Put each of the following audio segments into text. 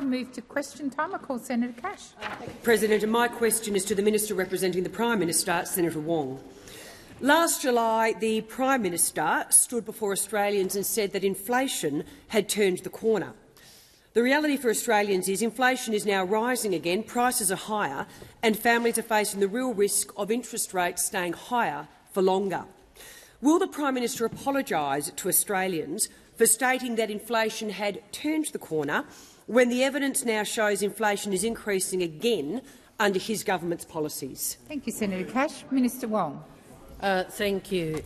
move to question time. I call Senator Cash. President, and my question is to the Minister representing the Prime Minister, Senator Wong. Last July, the Prime Minister stood before Australians and said that inflation had turned the corner. The reality for Australians is inflation is now rising again, prices are higher, and families are facing the real risk of interest rates staying higher for longer. Will the Prime Minister apologise to Australians for stating that inflation had turned the corner when the evidence now shows inflation is increasing again under his government's policies? Thank you, Senator Cash. Minister Wong. Thank you,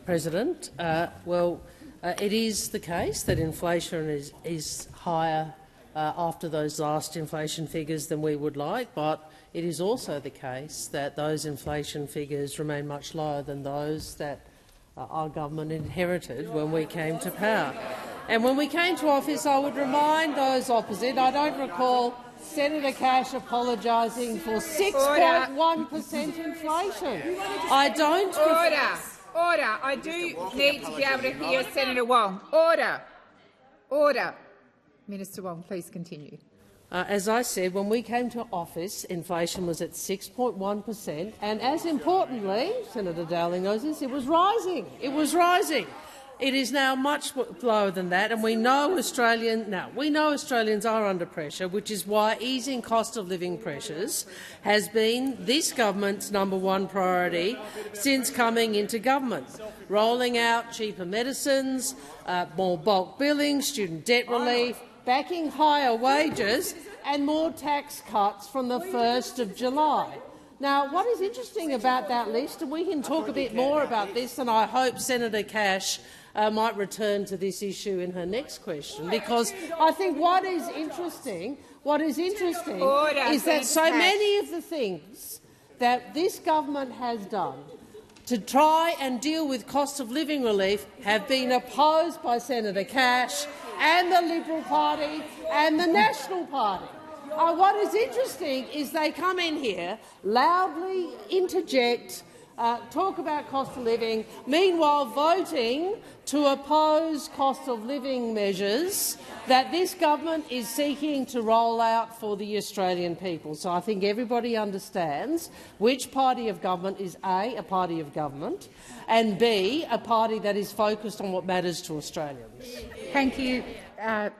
President. It is the case that inflation is higher after those last inflation figures than we would like, but it is also the case that those inflation figures remain much lower than those that our government inherited when we came to power. And when we came to office, I would remind those opposite, I don't recall Senator Cash apologising for 6.1% inflation. I don't. Order. I do need to be able to hear Senator Wong. Order. Minister Wong, please continue. As I said, when we came to office, inflation was at 6.1%, and as importantly, Senator Dowling knows this, it was rising. It was rising. It is now much lower than that, and we know Australians are under pressure, which is why easing cost of living pressures has been this government's #1 priority since coming into government. Rolling out cheaper medicines, more bulk billing, student debt relief, backing higher wages and more tax cuts from the 1st of July. Now, what is interesting about that list, and we can talk a bit more about this, and I hope Senator Cash might return to this issue in her next question, because I think what is interesting is that so many of the things that this government has done to try and deal with cost of living relief have been opposed by Senator Cash and the Liberal Party and the National Party. What is interesting is they come in here, loudly interject, talk about cost of living, meanwhile voting to oppose cost of living measures that this government is seeking to roll out for the Australian people. So I think everybody understands which party of government is A party of government, and B, a party that is focused on what matters to Australians. Thank you,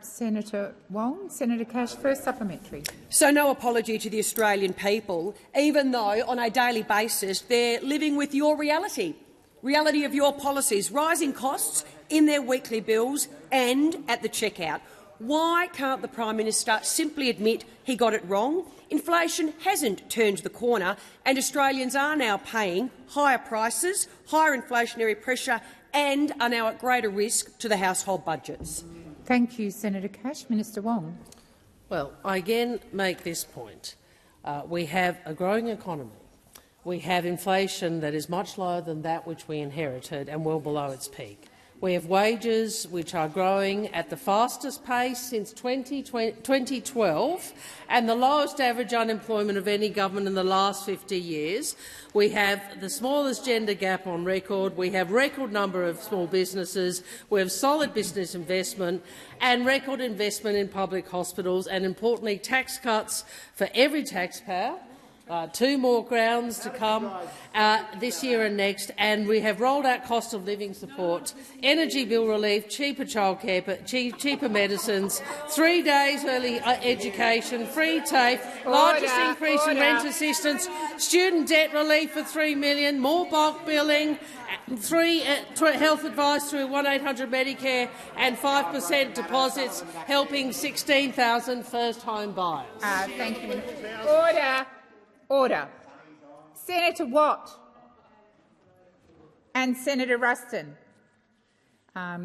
Senator Wong. Senator Cash, first supplementary. So no apology to the Australian people, even though on a daily basis they're living with your reality of your policies, rising costs in their weekly bills and at the checkout. Why can't the Prime Minister simply admit he got it wrong? Inflation hasn't turned the corner, and Australians are now paying higher prices, higher inflationary pressure, and are now at greater risk to the household budgets. Thank you, Senator Cash. Minister Wong. Well, I again make this point. We have a growing economy. We have inflation that is much lower than that which we inherited and well below its peak. We have wages which are growing at the fastest pace since 2012 and the lowest average unemployment of any government in the last 50 years. We have the smallest gender gap on record. We have record number of small businesses. We have solid business investment and record investment in public hospitals and, importantly, tax cuts for every taxpayer. 2 more grounds to come this year and next, and we have rolled out cost of living support, energy bill relief, cheaper childcare, cheaper medicines, 3 days early education, free TAFE, largest increase in rent assistance, student debt relief for 3 million, more bulk billing, free health advice through 1800 Medicare and 5% deposits, helping 16,000 first-home buyers. Thank you. Order. Senator Watt and Senator Ruston.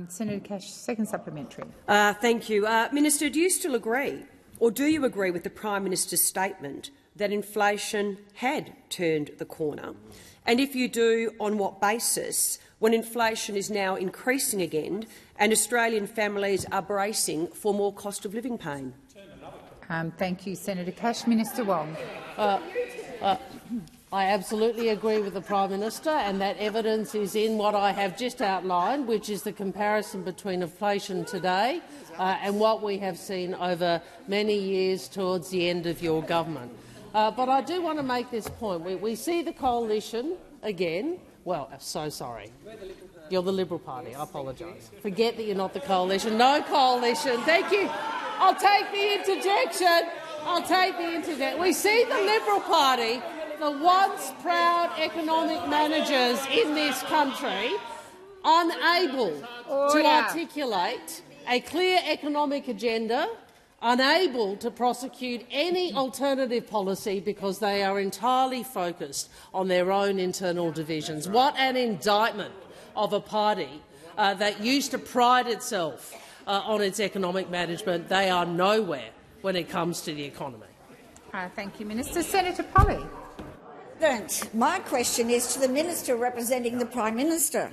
Senator Cash, second supplementary. Thank you. Minister, do you still agree, or do you agree with the Prime Minister's statement that inflation had turned the corner? And if you do, on what basis, when inflation is now increasing again and Australian families are bracing for more cost of living pain? Thank you, Senator Cash. Minister Wong. I absolutely agree with the Prime Minister, and that evidence is in what I have just outlined, which is the comparison between inflation today and what we have seen over many years towards the end of your government. But I do want to make this point. We see the coalition again. Well, so sorry. You're the Liberal Party. I apologise. Forget that you're not the coalition. No coalition. Thank you. I'll take the interjection. We see the Liberal Party, the once proud economic managers in this country, unable to articulate a clear economic agenda, unable to prosecute any alternative policy because they are entirely focused on their own internal divisions. What an indictment of a party that used to pride itself on its economic management. They are nowhere when it comes to the economy. Thank you, Minister. Senator Polley. My question is to the Minister representing the Prime Minister.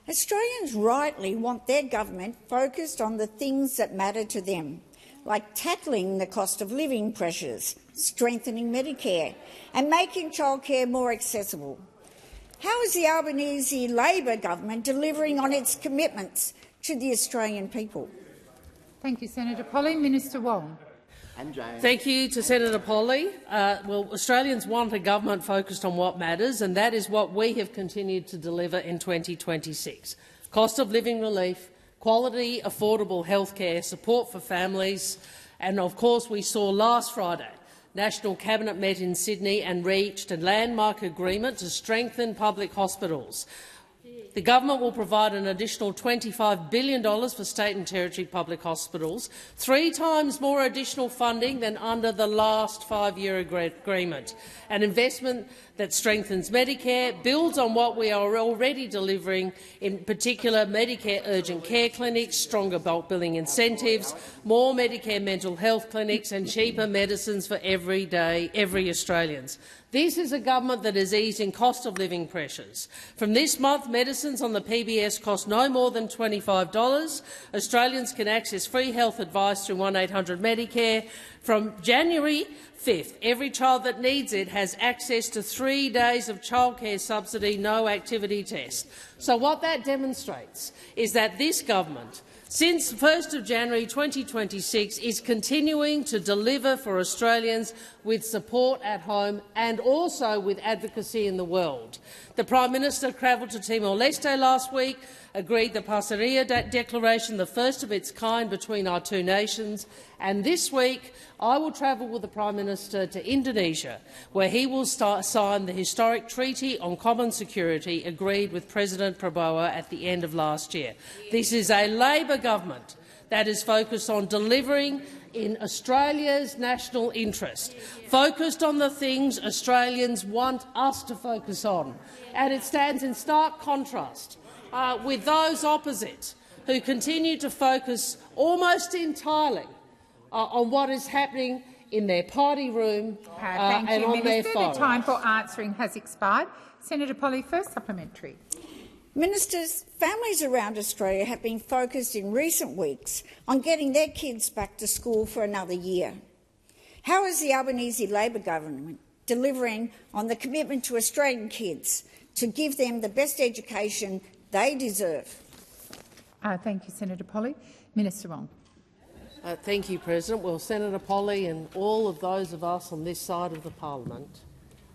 Australians rightly want their government focused on the things that matter to them, like tackling the cost of living pressures, strengthening Medicare and making childcare more accessible. How is the Albanese Labor government delivering on its commitments to the Australian people? Thank you, Senator Polley. Minister Wong. Thank you to Senator Polley. Well, Australians want a government focused on what matters, and that is what we have continued to deliver in 2026. Cost of living relief, quality, affordable health care, support for families, and of course we saw last Friday National Cabinet met in Sydney and reached a landmark agreement to strengthen public hospitals. The government will provide an additional $25 billion for state and territory public hospitals, 3 times more additional funding than under the last 5-year agreement. An investment that strengthens Medicare, builds on what we are already delivering, in particular Medicare urgent care clinics, stronger bulk billing incentives, more Medicare mental health clinics and cheaper medicines for every Australian. This is a government that is easing cost of living pressures. From this month, medicines on the PBS cost no more than $25. Australians can access free health advice through 1800 Medicare. From January 5th, every child that needs it has access to 3 days of childcare subsidy, no activity test. So what that demonstrates is that this government, since 1 January 2026, is continuing to deliver for Australians with support at home and also with advocacy in the world. The Prime Minister travelled to Timor-Leste last week, agreed the Passeria Declaration, the first of its kind between our two nations, and this week I will travel with the Prime Minister to Indonesia, where he will sign the historic Treaty on Common Security agreed with President Prabowo at the end of last year. This is a Labor government that is focused on delivering in Australia's national interest, focused on the things Australians want us to focus on. And it stands in stark contrast with those opposite who continue to focus almost entirely on what is happening in their party room and on their phone. The time for answering has expired. Senator Polley, first supplementary. Ministers, families around Australia have been focused in recent weeks on getting their kids back to school for another year. How is the Albanese Labor government delivering on the commitment to Australian kids to give them the best education they deserve? Thank you, Senator Polley. Minister Wong. Thank you, President. Well, Senator Polley and all of those of us on this side of the parliament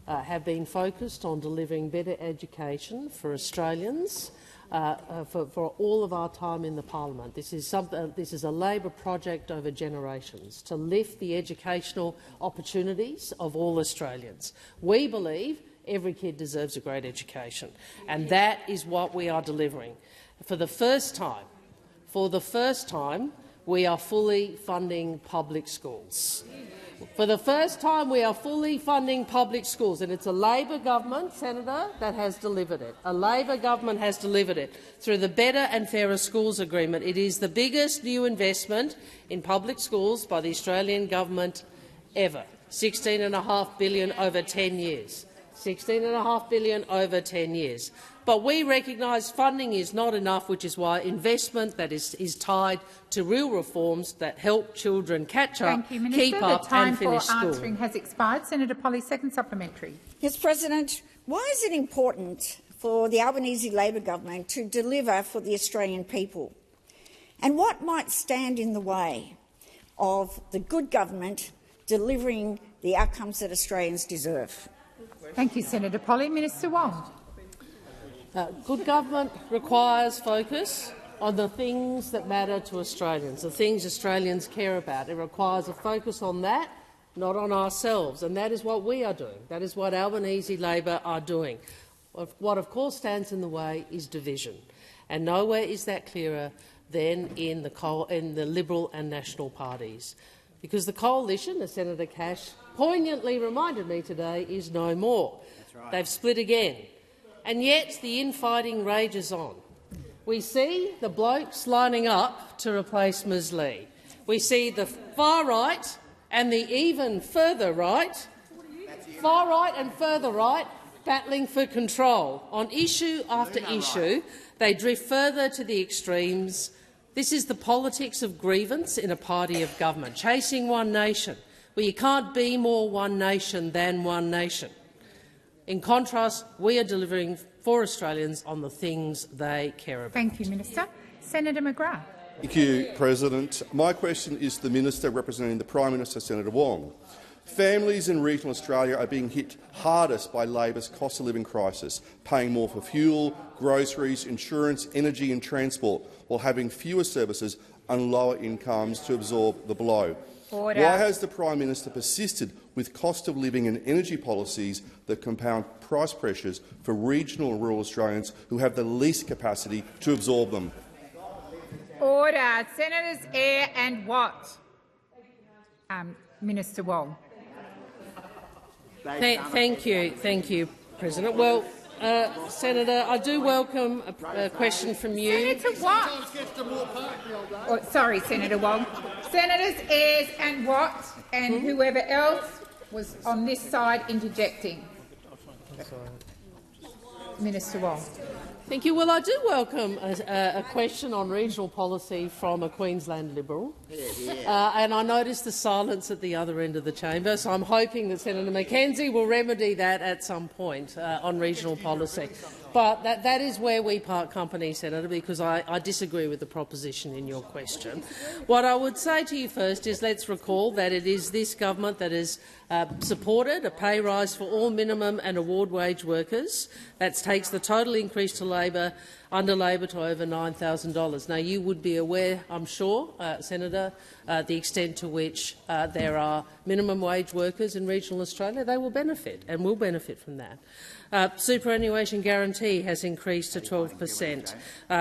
have been focused on delivering better education for Australians for all of our time in the parliament. This is a Labor project over generations to lift the educational opportunities of all Australians. We believe every kid deserves a great education, and that is what we are delivering. For the first time, we are fully funding public schools. For the first time, we are fully funding public schools, and it's a Labor government, Senator, that has delivered it. A Labor government has delivered it through the Better and Fairer Schools Agreement. It is the biggest new investment in public schools by the Australian government ever, $16.5 billion over 10 years. $16.5 billion over 10 years. But we recognise funding is not enough, which is why investment that is tied to real reforms that help children catch up, Thank you, Minister. keep up the time and finish for school. answering has expired. Senator Polley, second supplementary. Yes, President. Why is it important for the Albanese Labor government to deliver for the Australian people? And what might stand in the way of the good government delivering the outcomes that Australians deserve? Thank you, Senator Polley. Minister Wong. Good government requires focus on the things that matter to Australians, the things Australians care about. It requires a focus on that, not on ourselves, and that is what we are doing. That is what Albanese Labor are doing. What, of course, stands in the way is division, and nowhere is that clearer than in the Liberal and National parties, because the coalition, as Senator Cash poignantly reminded me today, is no more. That's right. They've split again. And yet the infighting rages on. We see the blokes lining up to replace Ms Lee. We see the far right and the even further right, battling for control. On issue after issue, they drift further to the extremes. This is the politics of grievance in a party of government, chasing one nation, where you can't be more one nation than one nation. In contrast, we are delivering for Australians on the things they care about. Thank you, Minister. Senator McGrath. Thank you, President. My question is to the Minister representing the Prime Minister, Senator Wong. Families in regional Australia are being hit hardest by Labor's cost of living crisis, paying more for fuel, groceries, insurance, energy and transport, while having fewer services and lower incomes to absorb the blow. Order. Why has the Prime Minister persisted with cost of living and energy policies that compound price pressures for regional and rural Australians who have the least capacity to absorb them? Order. Senators Eyre and Watt. Minister Wong. Thank you, President. Well, Senator, I do welcome a question from you. Senator Watt. Oh, sorry, Senator Wong. Senators Ayres and Watt and whoever else was on this side interjecting. Minister Wong. Thank you. Well, I do welcome a question on regional policy from a Queensland Liberal, and I noticed the silence at the other end of the chamber, so I'm hoping that Senator McKenzie will remedy that at some point on regional policy. But that is where we part company, Senator, because I disagree with the proposition in your question. What I would say to you first is let's recall that it is this government that has supported a pay rise for all minimum and award wage workers. That takes the total increase to under Labor to over $9,000. Now, you would be aware, I'm sure, Senator, the extent to which there are minimum wage workers in regional Australia. They will benefit and will benefit from that. Superannuation guarantee has increased to 12%.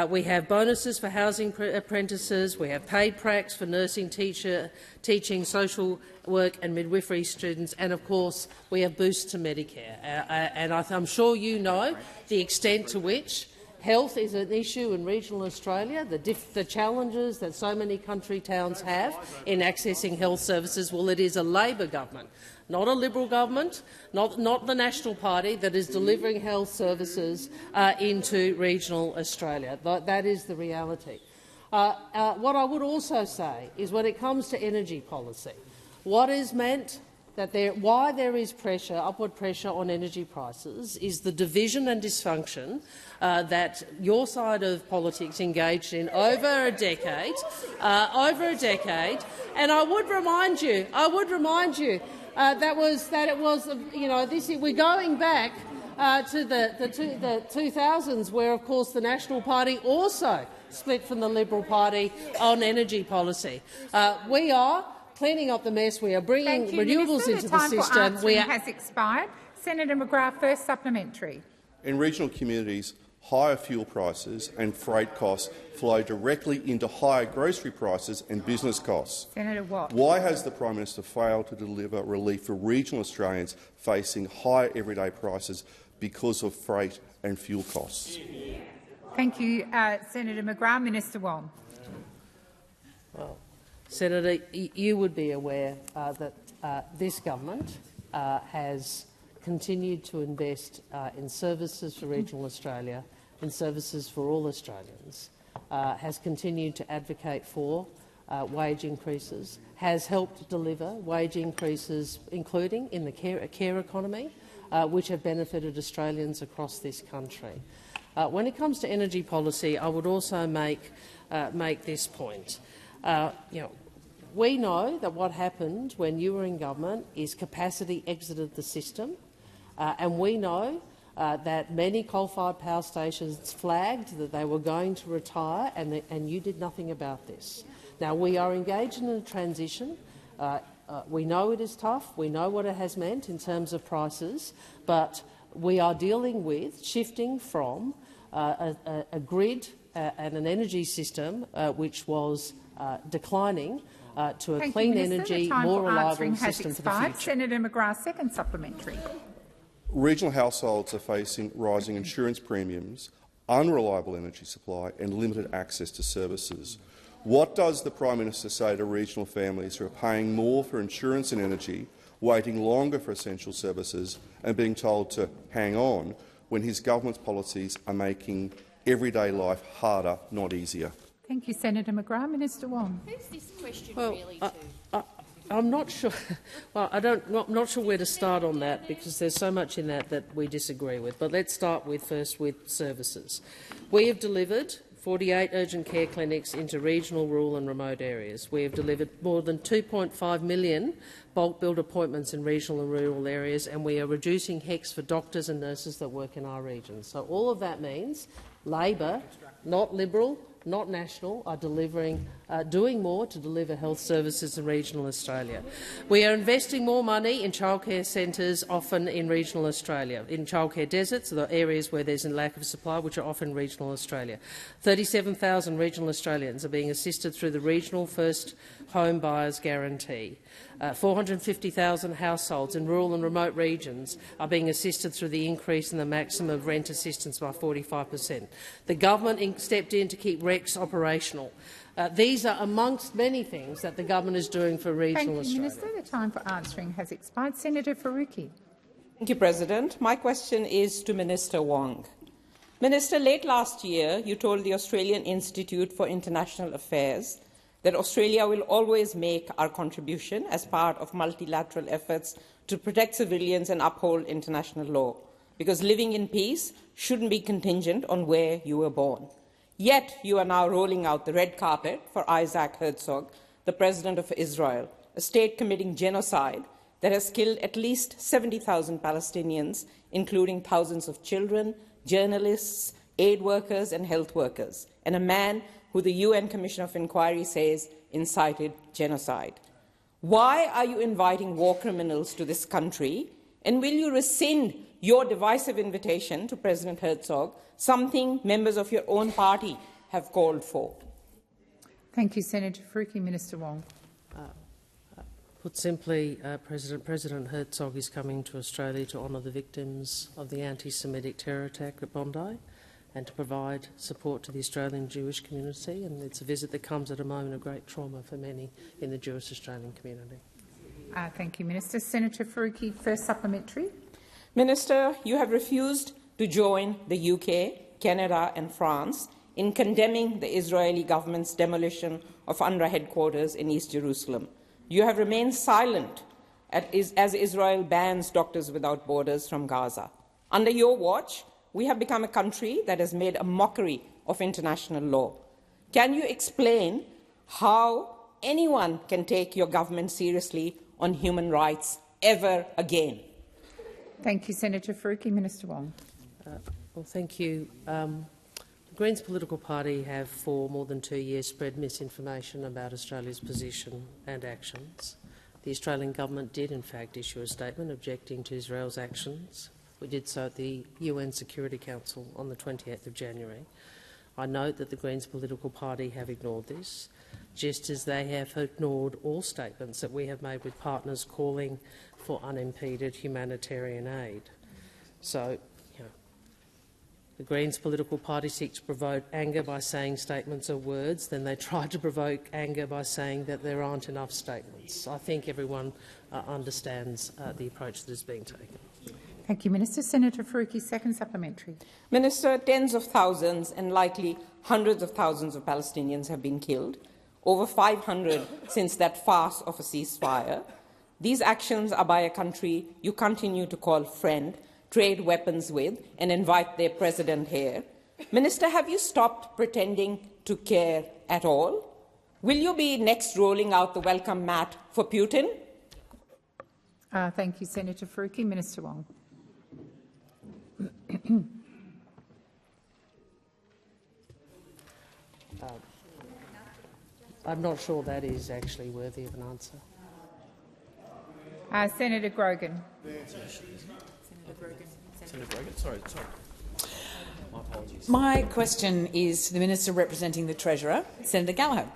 We have bonuses for housing apprentices. We have paid pracs for nursing, teaching, social work and midwifery students, and of course we have boosts to Medicare. And I'm sure you know the extent to which health is an issue in regional Australia, the challenges that so many country towns have in accessing health services. Well, it is a Labor government, not a Liberal government, not the National Party, that is delivering health services into regional Australia. That is the reality. What I would also say is when it comes to energy policy, what is meant why there is upward pressure on energy prices is the division and dysfunction that your side of politics engaged in over a decade. And I would remind you, we're going back to the 2000s, where, of course, the National Party also split from the Liberal Party on energy policy. We are cleaning up the mess. We are bringing renewables into the system. The time has expired. Senator McGrath, first supplementary. In regional communities, higher fuel prices and freight costs flow directly into higher grocery prices and business costs. Senator Watt. Why has the Prime Minister failed to deliver relief for regional Australians facing higher everyday prices because of freight and fuel costs? Thank you, Senator McGrath. Minister Wong. Well, Senator, you would be aware that this government has continued to invest in services for regional Australia, in services for all Australians, has continued to advocate for wage increases, has helped deliver wage increases, including in the care economy, which have benefited Australians across this country. When it comes to energy policy, I would also make this point. We know that what happened when you were in government is capacity exited the system, and we know that many coal-fired power stations flagged that they were going to retire, and you did nothing about this. Now, we are engaged in a transition. We know it is tough. We know what it has meant in terms of prices, but we are dealing with shifting from a grid and an energy system which was declining to a clean energy, more reliable system for the future. Senator McGrath, second supplementary. Regional households are facing rising insurance premiums, unreliable energy supply and limited access to services. What does the Prime Minister say to regional families who are paying more for insurance and energy, waiting longer for essential services and being told to hang on when his government's policies are making everyday life harder, not easier? Thank you, Senator McGrath. Minister Wong. Who's this question really to? I'm not sure. Well, I'm not sure where to start on that, because there's so much in that we disagree with. But let's start first with services. We have delivered 48 urgent care clinics into regional, rural and remote areas. We have delivered more than 2.5 million bulk billed appointments in regional and rural areas, and we are reducing HECS for doctors and nurses that work in our regions. So all of that means Labor, not Liberal, not National, are doing more to deliver health services in regional Australia. We are investing more money in childcare centres, often in regional Australia, in childcare deserts, the areas where there's a lack of supply, which are often regional Australia. 37,000 regional Australians are being assisted through the Regional First Home Buyers Guarantee. 450,000 households in rural and remote regions are being assisted through the increase in the maximum rent assistance by 45%. The government stepped in to keep REX operational. These are amongst many things that the government is doing for regional Australia. Thank you, Minister. The time for answering has expired. Senator Faruqi. Thank you, President. My question is to Minister Wong. Minister, late last year you told the Australian Institute for International Affairs that Australia will always make our contribution as part of multilateral efforts to protect civilians and uphold international law, because living in peace shouldn't be contingent on where you were born. Yet you are now rolling out the red carpet for Isaac Herzog, the President of Israel, a state committing genocide that has killed at least 70,000 Palestinians, including thousands of children, journalists, aid workers and health workers, and a man who the UN Commission of Inquiry says incited genocide. Why are you inviting war criminals to this country, and will you rescind your divisive invitation to President Herzog, something members of your own party have called for? Thank you, Senator Faruqi. Minister Wong. Put simply, President Herzog is coming to Australia to honour the victims of the anti-Semitic terror attack at Bondi and to provide support to the Australian Jewish community, and it's a visit that comes at a moment of great trauma for many in the Jewish Australian community. Thank you, Minister. Senator Faruqi, first supplementary. Minister, you have refused to join the UK, Canada and France in condemning the Israeli government's demolition of UNRWA headquarters in East Jerusalem. You have remained silent as Israel bans Doctors Without Borders from Gaza. Under your watch, we have become a country that has made a mockery of international law. Can you explain how anyone can take your government seriously on human rights ever again? Thank you, Senator Faruqi. Minister Wong. Well, thank you. The Greens political party have for more than 2 years spread misinformation about Australia's position and actions. The Australian government did in fact issue a statement objecting to Israel's actions. We did so at the UN Security Council on the 28th of January. I note that the Greens political party have ignored this, just as they have ignored all statements that we have made with partners calling for unimpeded humanitarian aid. So, the Greens political party seeks to provoke anger by saying statements are words, then they try to provoke anger by saying that there aren't enough statements. I think everyone understands the approach that is being taken. Thank you, Minister. Senator Faruqi, second supplementary. Minister, tens of thousands and likely hundreds of thousands of Palestinians have been killed, over 500 since that farce of a ceasefire. These actions are by a country you continue to call friend, trade weapons with, and invite their president here. Minister, have you stopped pretending to care at all? Will you be next rolling out the welcome mat for Putin? Thank you, Senator Faruqi. Minister Wong. I'm not sure that is actually worthy of an answer. Senator Grogan. My question is to the Minister representing the Treasurer, Senator Gallagher.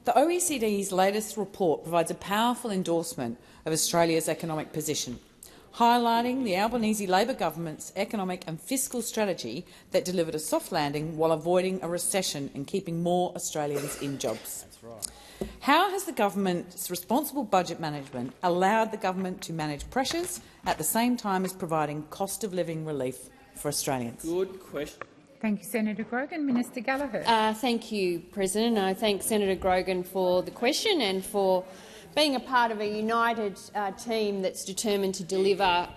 The OECD's latest report provides a powerful endorsement of Australia's economic position, highlighting the Albanese Labor government's economic and fiscal strategy that delivered a soft landing while avoiding a recession and keeping more Australians in jobs. How has the government's responsible budget management allowed the government to manage pressures at the same time as providing cost-of-living relief for Australians? Good question. Thank you, Senator Grogan. Minister Gallagher. Thank you, President. I thank Senator Grogan for the question and for being a part of a united team that's determined to deliver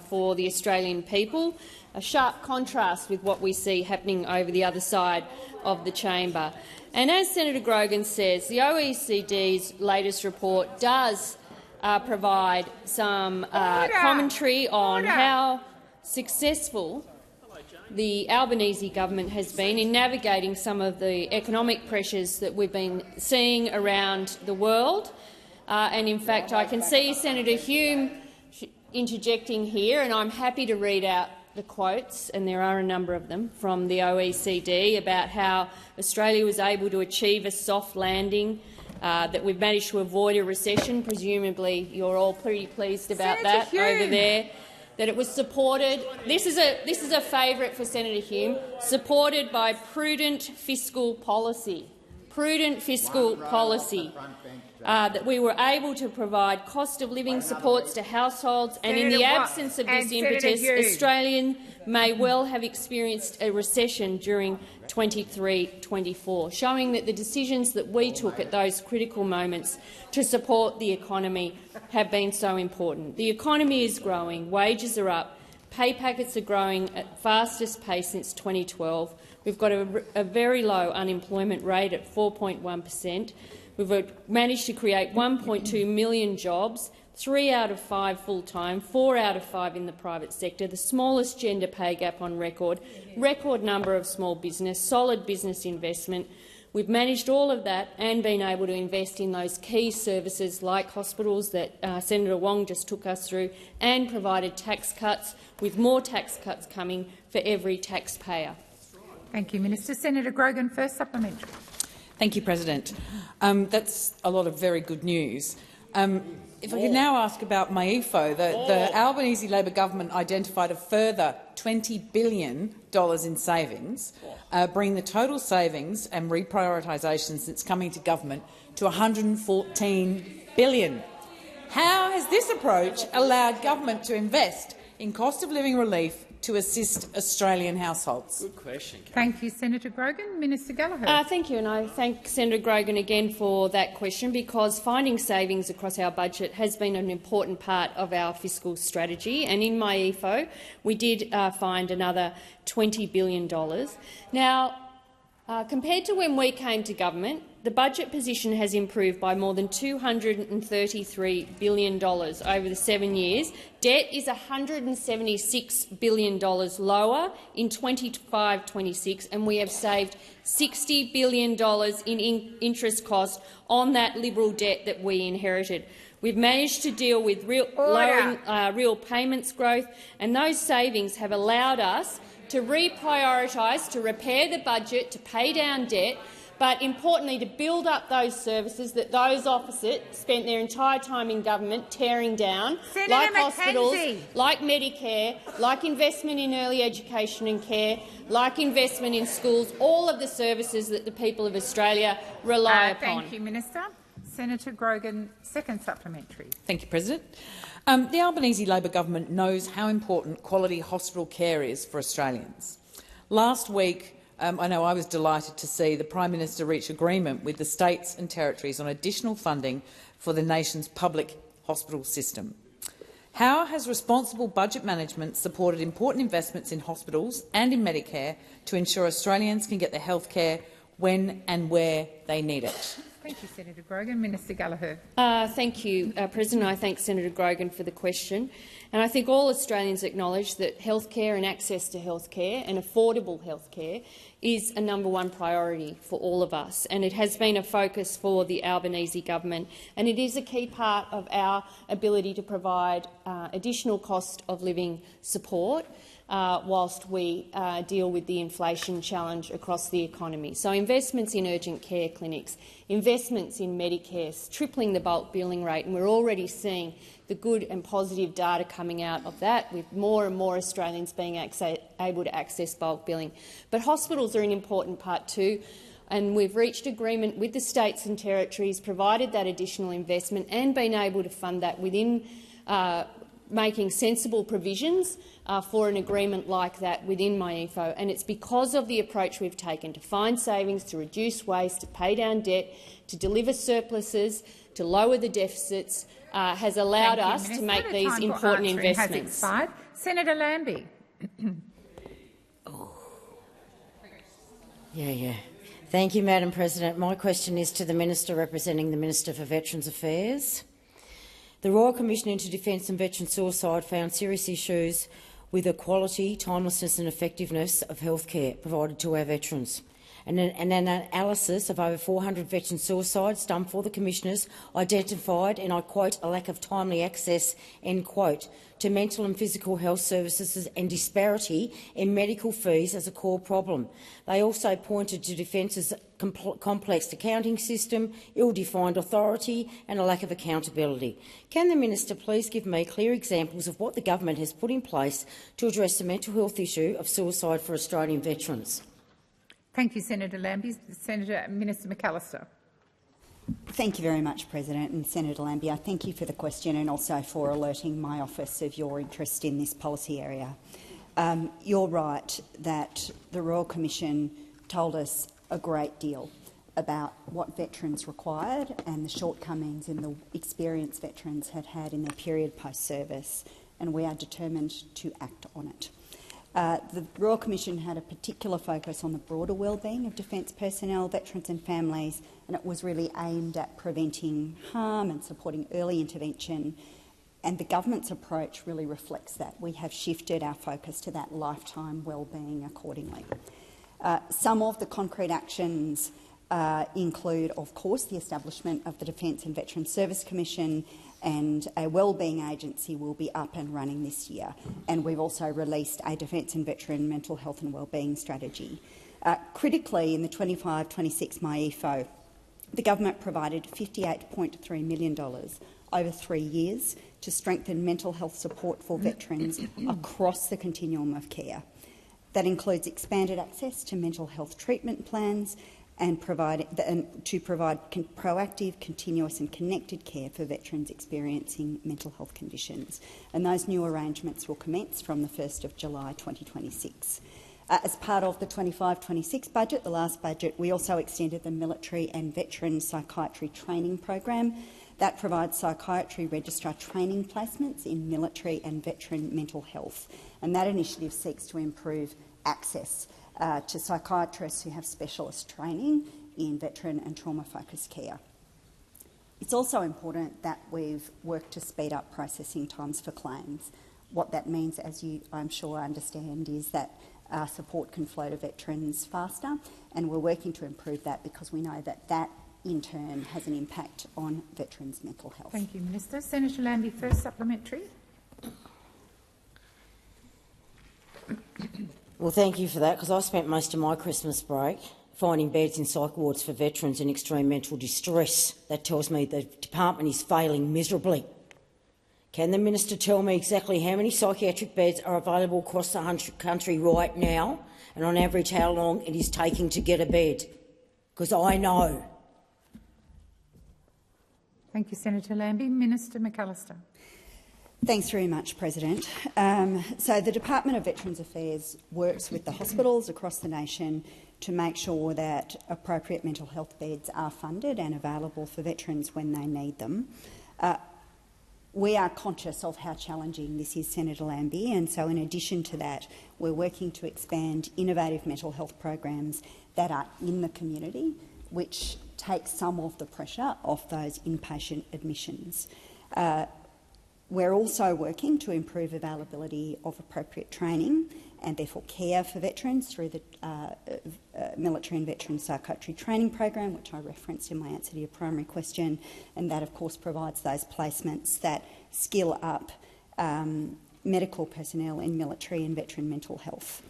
for the Australian people, a sharp contrast with what we see happening over the other side of the chamber. And as Senator Grogan says, the OECD's latest report does provide some commentary on how successful the Albanese government has been in navigating some of the economic pressures that we've been seeing around the world. And in fact, I can see Senator Hume interjecting here, and I'm happy to read out the quotes, and there are a number of them, from the OECD about how Australia was able to achieve a soft landing, that we've managed to avoid a recession. Presumably you're all pretty pleased about Senator that Hume. over there. That it was supported. This is a favourite for Senator Hume. Supported by prudent fiscal policy. Prudent fiscal policy. That we were able to provide cost-of-living supports to households, and in the absence of this impetus, Australians may well have experienced a recession during 23-24, showing that the decisions that we took at those critical moments to support the economy have been so important. The economy is growing, wages are up, pay packets are growing at fastest pace since 2012. We've got a very low unemployment rate at 4.1%. We've managed to create 1.2 million jobs, 3 out of 5 full-time, 4 out of 5 in the private sector, the smallest gender pay gap on record, record number of small business, solid business investment. We've managed all of that and been able to invest in those key services like hospitals that Senator Wong just took us through, and provided tax cuts, with more tax cuts coming for every taxpayer. Thank you, Minister. Senator Grogan, first supplementary. Thank you, President. That's a lot of very good news. If I could now ask about MyEFO, the Albanese Labor government identified a further $20 billion in savings, bringing the total savings and reprioritisation since coming to government to $114 billion. How has this approach allowed government to invest in cost-of-living relief to assist Australian households? Good question. Thank you, Senator Grogan. Minister Gallagher. Thank you, and I thank Senator Grogan again for that question, because finding savings across our budget has been an important part of our fiscal strategy. And in MyEFO, we did find another $20 billion. Now, compared to when we came to government, the budget position has improved by more than $233 billion over the 7 years. Debt is $176 billion lower in 25-26, and we have saved $60 billion in interest costs on that Liberal debt that we inherited. We've managed to deal with lowering real payments growth, and those savings have allowed us to reprioritise, to repair the budget, to pay down debt, but importantly to build up those services that those opposite spent their entire time in government tearing down, Senator like hospitals, McKenzie. like Medicare, like investment in early education and care, like investment in schools, all of the services that the people of Australia rely upon. Thank you, Minister. Senator Grogan, second supplementary. Thank you, President. The Albanese Labor government knows how important quality hospital care is for Australians. Last week, I know I was delighted to see the Prime Minister reach agreement with the states and territories on additional funding for the nation's public hospital system. How has responsible budget management supported important investments in hospitals and in Medicare to ensure Australians can get the health care when and where they need it? Thank you, Senator Grogan. Minister Gallagher. Thank you, President. I thank Senator Grogan for the question. And I think all Australians acknowledge that healthcare and access to healthcare and affordable healthcare is a #1 priority for all of us. And it has been a focus for the Albanese government. And it is a key part of our ability to provide additional cost of living support whilst we deal with the inflation challenge across the economy. So investments in urgent care clinics, investments in Medicare, tripling the bulk billing rate, and we're already seeing the good and positive data coming out of that, with more and more Australians being able to access bulk billing. But hospitals are an important part too, and we've reached agreement with the states and territories, provided that additional investment and been able to fund that within making sensible provisions for an agreement like that within MyEFO. And it's because of the approach we've taken to find savings, to reduce waste, to pay down debt, to deliver surpluses, to lower the deficits, has allowed us to make these important investments. Senator Lambie. Thank you, Madam President. My question is to the Minister representing the Minister for Veterans Affairs. The Royal Commission into Defence and Veteran Suicide found serious issues with the quality, timelessness and effectiveness of healthcare provided to our veterans. And an analysis of over 400 veteran suicides done for the Commissioners identified, and I quote, a lack of timely access, end quote, to mental and physical health services and disparity in medical fees as a core problem. They also pointed to Defence's complex accounting system, ill-defined authority and a lack of accountability. Can the Minister please give me clear examples of what the government has put in place to address the mental health issue of suicide for Australian veterans? Thank you, Senator Lambie. Minister McAllister. Thank you very much, President. And Senator Lambie, I thank you for the question and also for alerting my office of your interest in this policy area. You're right that the Royal Commission told us a great deal about what veterans required and the shortcomings in the experience veterans had had in their period post-service, and we are determined to act on it. The Royal Commission had a particular focus on the broader wellbeing of defence personnel, veterans and families, and it was really aimed at preventing harm and supporting early intervention. And the government's approach really reflects that. We have shifted our focus to that lifetime wellbeing accordingly. Some of the concrete actions include, of course, the establishment of the Defence and Veterans Service Commission, and a wellbeing agency will be up and running this year. And we've also released a Defence and Veteran mental health and wellbeing strategy. Critically, in the 25-26 MyEFO, the government provided $58.3 million over 3 years to strengthen mental health support for veterans across the continuum of care. That includes expanded access to mental health treatment plans and to provide proactive, continuous and connected care for veterans experiencing mental health conditions. And those new arrangements will commence from the 1st of July 2026. As part of the 25-26 budget, the last budget, we also extended the military and veteran psychiatry training program. That provides psychiatry registrar training placements in military and veteran mental health. And that initiative seeks to improve access to psychiatrists who have specialist training in veteran and trauma-focused care. It's also important that we've worked to speed up processing times for claims. What that means, as you, I'm sure, understand, is that support can flow to veterans faster, and we're working to improve that because we know that that, in turn, has an impact on veterans' mental health. Thank you, Minister. Senator Lambie, first supplementary. Well, thank you for that, because I spent most of my Christmas break finding beds in psych wards for veterans in extreme mental distress. That tells me the department is failing miserably. Can the Minister tell me exactly how many psychiatric beds are available across the country right now, and on average how long it is taking to get a bed? Because I know. Thank you, Senator Lambie. Minister McAllister. Thanks very much, President. So the Department of Veterans Affairs works with the hospitals across the nation to make sure that appropriate mental health beds are funded and available for veterans when they need them. We are conscious of how challenging this is, Senator Lambie, and so in addition to that, we're working to expand innovative mental health programs that are in the community, which takes some of the pressure off those inpatient admissions. We're also working to improve availability of appropriate training and therefore care for veterans through the Military and Veteran Psychiatry Training Program, which I referenced in my answer to your primary question, and that of course provides those placements that skill up medical personnel in military and veteran mental health.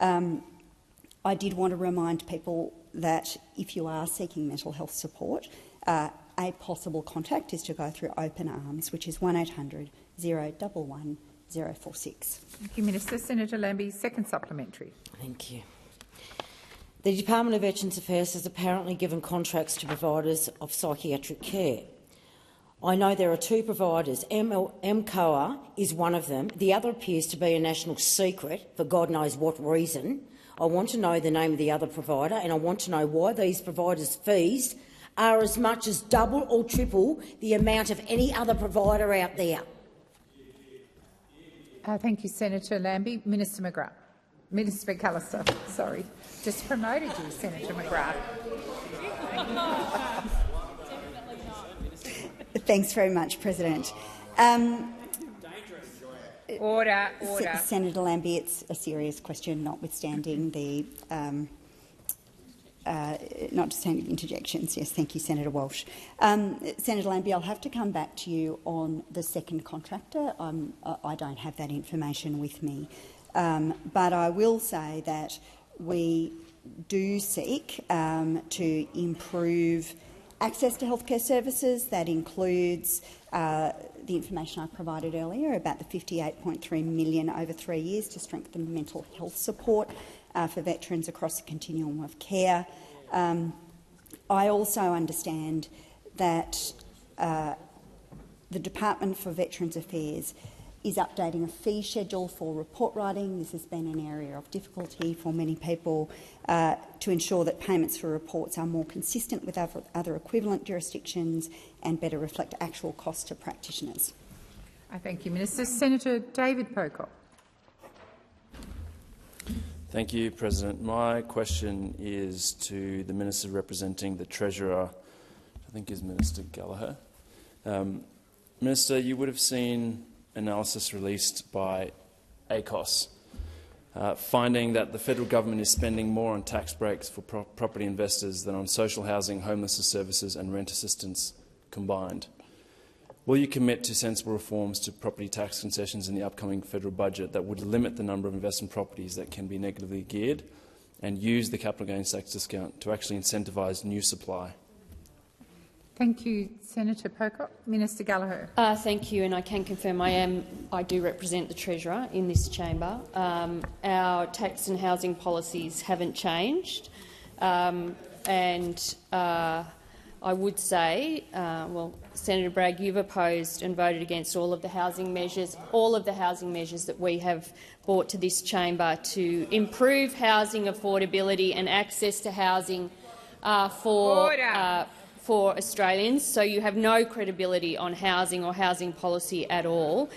I did want to remind people that if you are seeking mental health support, a possible contact is to go through Open Arms, which is 1800 011 046. Thank you, Minister. Senator Lambie, second supplementary. Thank you. The Department of Veterans Affairs has apparently given contracts to providers of psychiatric care. I know there are two providers. MCOA is one of them. The other appears to be a national secret for God knows what reason. I want to know the name of the other provider, and I want to know why these providers' fees are as much as double or triple the amount of any other provider out there. Thank you, Senator Lambie. Minister McGrath. Minister McAllister, sorry. Just promoted you, Senator McGrath. Thanks very much, President. Order. Senator Lambie, it's a serious question, notwithstanding the notwithstanding interjections. Yes, thank you, Senator Walsh. Senator Lambie, I'll have to come back to you on the second contractor. I don't have that information with me. But I will say that we do seek to improve access to healthcare services. That includes the information I provided earlier about the $58.3 million over 3 years to strengthen mental health support for veterans across the continuum of care. I also understand that the Department for Veterans Affairs is updating a fee schedule for report writing. This has been an area of difficulty for many people to ensure that payments for reports are more consistent with other equivalent jurisdictions and better reflect actual costs to practitioners. I thank you, Minister. Senator David Pocock. Thank you, President. My question is to the Minister representing the Treasurer, I think is Minister Gallagher. Minister, you would have seen analysis released by ACOS, finding that the federal government is spending more on tax breaks for property investors than on social housing, homelessness services and rent assistance combined. Will you commit to sensible reforms to property tax concessions in the upcoming federal budget that would limit the number of investment properties that can be negatively geared and use the capital gains tax discount to actually incentivise new supply? Thank you, Senator Pocock. Minister Gallagher. Thank you, and I can confirm I do represent the Treasurer in this chamber. Our tax and housing policies haven't changed, and I would say, well, Senator Bragg, you've opposed and voted against all of the housing measures that we have brought to this chamber to improve housing affordability and access to housing for Australians. So you have no credibility on housing or housing policy at all.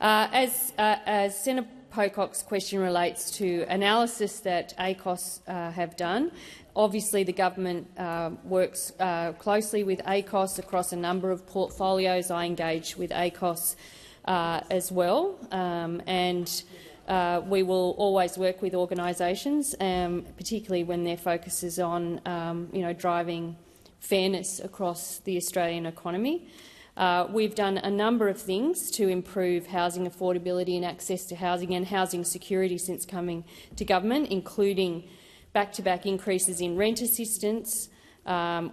As Senator Pocock's question relates to analysis that ACOS have done, obviously the government works closely with ACOS across a number of portfolios. I engage with ACOS as well, and we will always work with organisations, particularly when their focus is on driving fairness across the Australian economy. We've done a number of things to improve housing affordability and access to housing and housing security since coming to government, including back-to-back increases in rent assistance.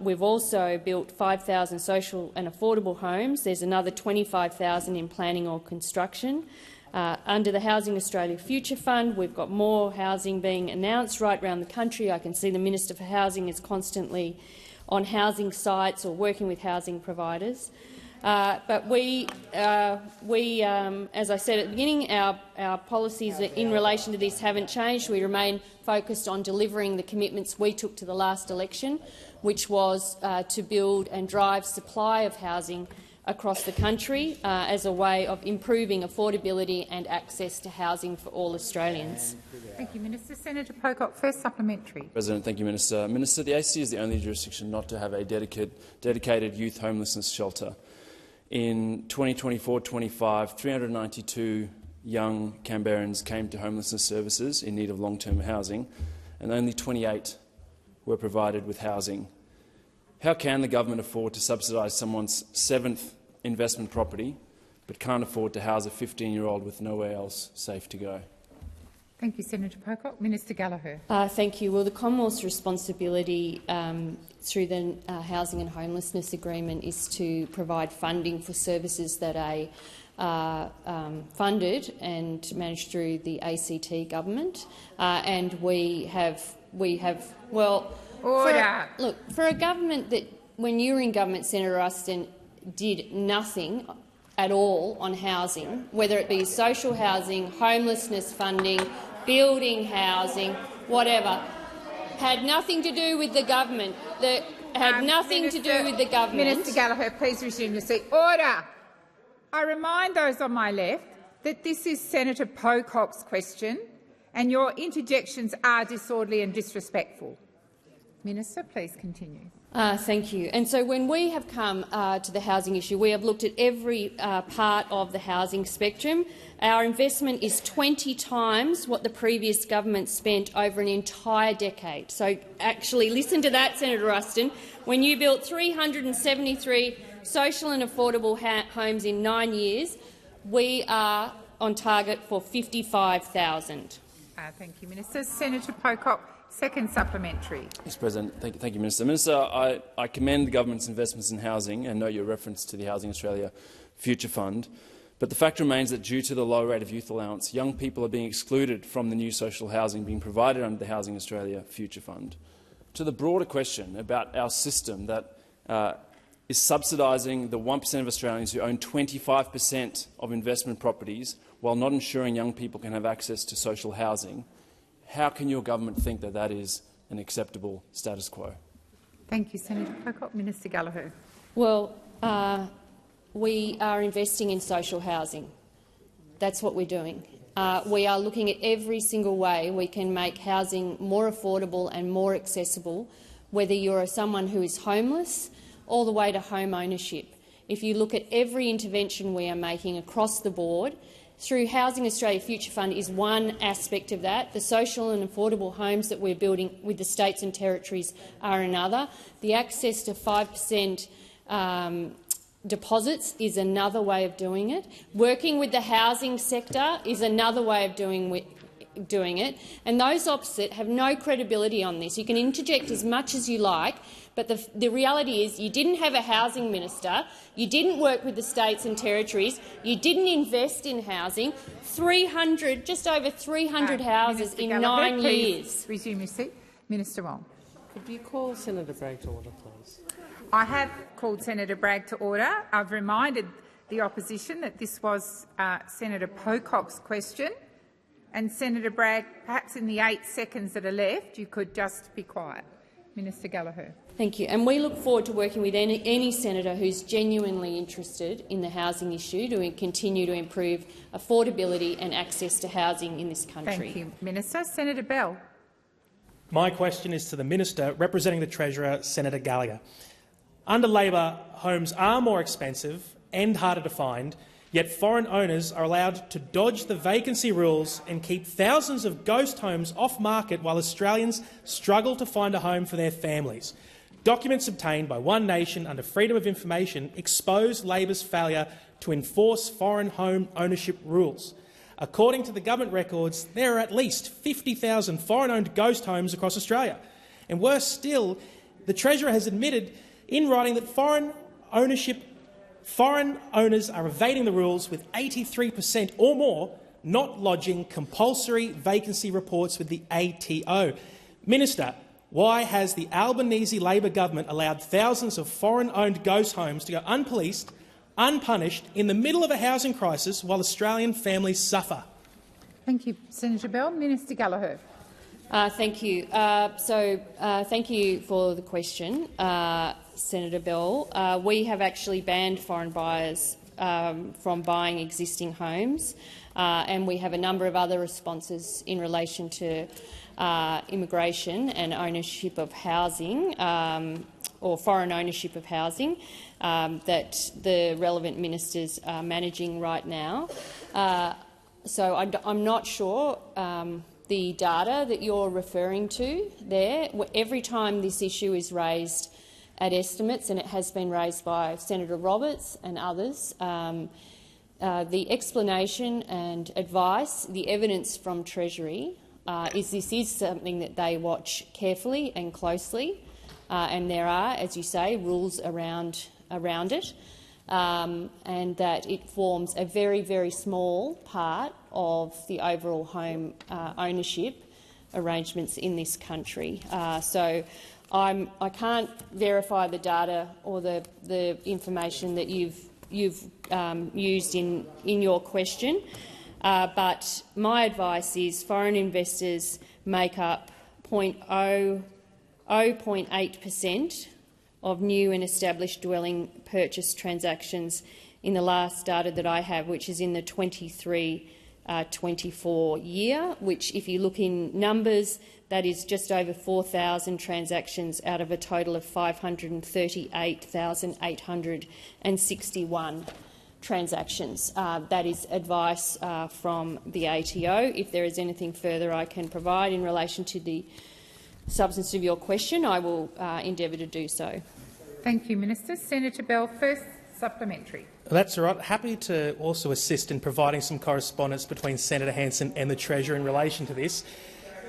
We've also built 5,000 social and affordable homes. There's another 25,000 in planning or construction. Under the Housing Australia Future Fund, we've got more housing being announced right around the country. I can see the Minister for Housing is constantly on housing sites or working with housing providers. But we, as I said at the beginning, our policies in relation to this haven't changed. We remain focused on delivering the commitments we took to the last election, which was to build and drive supply of housing across the country as a way of improving affordability and access to housing for all Australians. Thank you, Minister. Senator Pocock, first supplementary. President, thank you, Minister. Minister, the ACT is the only jurisdiction not to have a dedicated youth homelessness shelter. In 2024-25, 392 young Canberrans came to homelessness services in need of long-term housing, and only 28 were provided with housing. How can the government afford to subsidise someone's 7th investment property but can't afford to house a 15-year-old with nowhere else safe to go? Thank you, Senator Pocock. Minister Gallagher. Thank you. Well, the Commonwealth's responsibility through the Housing and Homelessness Agreement is to provide funding for services that are funded and managed through the ACT government, and we have well. Order. For a government that, when you were in government, Senator Ruston, did nothing at all on housing, whether it be social housing, homelessness funding, building housing, whatever, had nothing to do with the government. Minister Gallagher, please resume your seat. Order. I remind those on my left that this is Senator Pocock's question, and your interjections are disorderly and disrespectful. Minister, please continue. Thank you. And so when we have come to the housing issue, we have looked at every part of the housing spectrum. Our investment is 20 times what the previous government spent over an entire decade. So actually listen to that, Senator Ruston. When you built 373 social and affordable homes in 9 years, we are on target for 55,000. Thank you, Minister. Senator Pocock. Second supplementary. Mr. President, thank you, Minister. Minister, I commend the government's investments in housing and note your reference to the Housing Australia Future Fund. But the fact remains that due to the low rate of youth allowance, young people are being excluded from the new social housing being provided under the Housing Australia Future Fund. To the broader question about our system that is subsidising the 1% of Australians who own 25% of investment properties while not ensuring young people can have access to social housing, how can your government think that that is an acceptable status quo? Thank you, Senator Pocock. Minister Gallagher. Well, we are investing in social housing. That's what we're doing. We are looking at every single way we can make housing more affordable and more accessible, whether you're someone who is homeless all the way to home ownership. If you look at every intervention we are making across the board, through Housing Australia Future Fund is one aspect of that. The social and affordable homes that we're building with the states and territories are another. The access to 5% deposits is another way of doing it. Working with the housing sector is another way of doing it. And those opposite have no credibility on this. You can interject as much as you like, but the reality is you didn't have a housing minister, you didn't work with the states and territories, you didn't invest in housing. Just over 300 houses in 9 years. Resume your seat. Minister Wong. Could you call Senator Bragg to order, please? I have called Senator Bragg to order. I've reminded the opposition that this was Senator Pocock's question. And Senator Bragg, perhaps in the 8 seconds that are left, you could just be quiet. Minister Gallagher. Thank you. And we look forward to working with any senator who's genuinely interested in the housing issue to continue to improve affordability and access to housing in this country. Thank you, Minister. Senator Bell. My question is to the Minister representing the Treasurer, Senator Gallagher. Under Labor, homes are more expensive and harder to find, yet foreign owners are allowed to dodge the vacancy rules and keep thousands of ghost homes off-market while Australians struggle to find a home for their families. Documents obtained by One Nation under Freedom of Information expose Labor's failure to enforce foreign home ownership rules. According to the government records, there are at least 50,000 foreign-owned ghost homes across Australia. And worse still, the Treasurer has admitted in writing that foreign owners are evading the rules, with 83% or more not lodging compulsory vacancy reports with the ATO. Minister, Why has the Albanese Labor government allowed thousands of foreign-owned ghost homes to go unpoliced, unpunished, in the middle of a housing crisis while Australian families suffer? Thank you, Senator Bell. Minister Gallagher. Thank you. Thank you for the question, Senator Bell. We have actually banned foreign buyers from buying existing homes, and we have a number of other responses in relation to immigration and ownership of housing, or foreign ownership of housing, that the relevant ministers are managing right now. So I'm not sure the data that you're referring to there. Every time this issue is raised at estimates, and it has been raised by Senator Roberts and others, the explanation and advice, the evidence from Treasury is this is something that they watch carefully and closely, and there are, as you say, rules around it, and that it forms a very, very small part of the overall home ownership arrangements in this country. So I can't verify the data or the information that you've used in your question, but my advice is foreign investors make up 0.8% of new and established dwelling purchase transactions in the last data that I have, which is in the 23-24 year, which, if you look in numbers, that is just over 4,000 transactions out of a total of 538,861 transactions. That is advice from the ATO. If there is anything further I can provide in relation to the substance of your question, I will endeavour to do so. Thank you, Minister. Senator Bell, first supplementary. That's all right. Happy to also assist in providing some correspondence between Senator Hanson and the Treasurer in relation to this.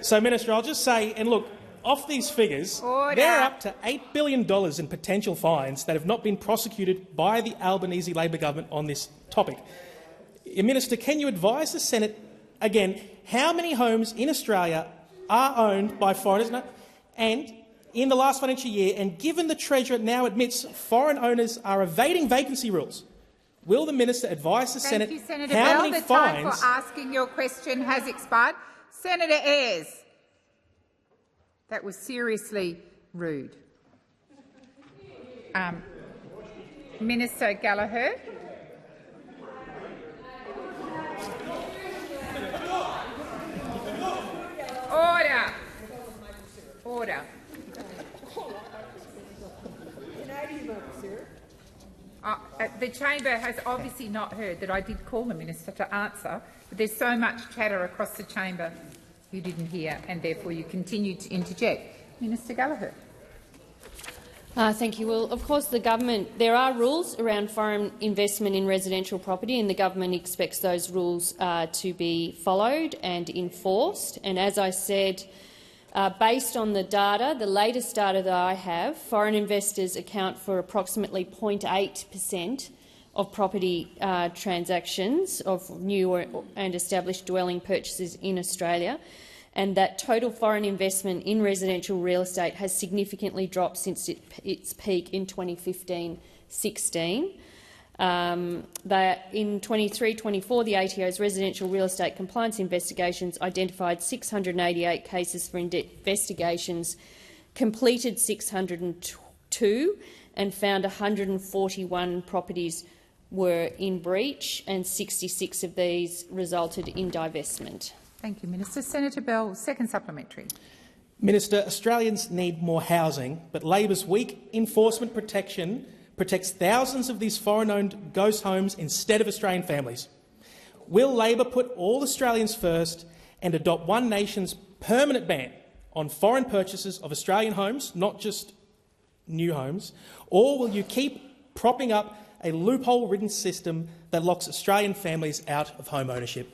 So, Minister, I'll just say, and look, off these figures, they're up to $8 billion in potential fines that have not been prosecuted by the Albanese Labor government on this topic. Minister, can you advise the Senate, again, how many homes in Australia are owned by foreigners? And in the last financial year, and given the Treasurer now admits foreign owners are evading vacancy rules, will the minister advise the Senate Senator how Bell. many the fines? time for asking your question has expired. Senator Ayres. That was seriously rude. Minister Gallagher. Order. Order. The chamber has obviously not heard that I did call the minister to answer, but there's so much chatter across the chamber you didn't hear, and therefore you continued to interject. Minister Gallagher. Thank you. Well, of course, there are rules around foreign investment in residential property, and the government expects those rules to be followed and enforced. And as I said, based on the data, the latest data that I have, foreign investors account for approximately 0.8% of property transactions of new and established dwelling purchases in Australia, and that total foreign investment in residential real estate has significantly dropped since its peak in 2015-16. In 23-24, the ATO's residential real estate compliance investigations identified 688 cases for investigations, completed 602, and found 141 properties were in breach, and 66 of these resulted in divestment. Thank you, Minister. Senator Bell, second supplementary. Minister, Australians need more housing, but Labor's weak enforcement protection protects thousands of these foreign-owned ghost homes instead of Australian families. Will Labor put all Australians first and adopt One Nation's permanent ban on foreign purchases of Australian homes, not just new homes, or will you keep propping up a loophole-ridden system that locks Australian families out of home ownership?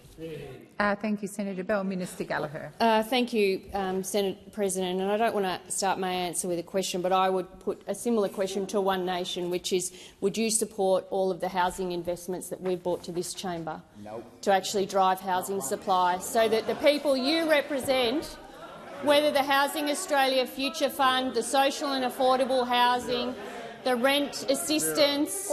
Thank you, Senator Bell. Minister Gallagher. Thank you, Senate President. And I don't want to start my answer with a question, but I would put a similar question to One Nation, which is, would you support all of the housing investments that we've brought to this chamber to actually drive housing supply so that the people you represent whether the Housing Australia Future Fund, the social and affordable housing, the rent assistance,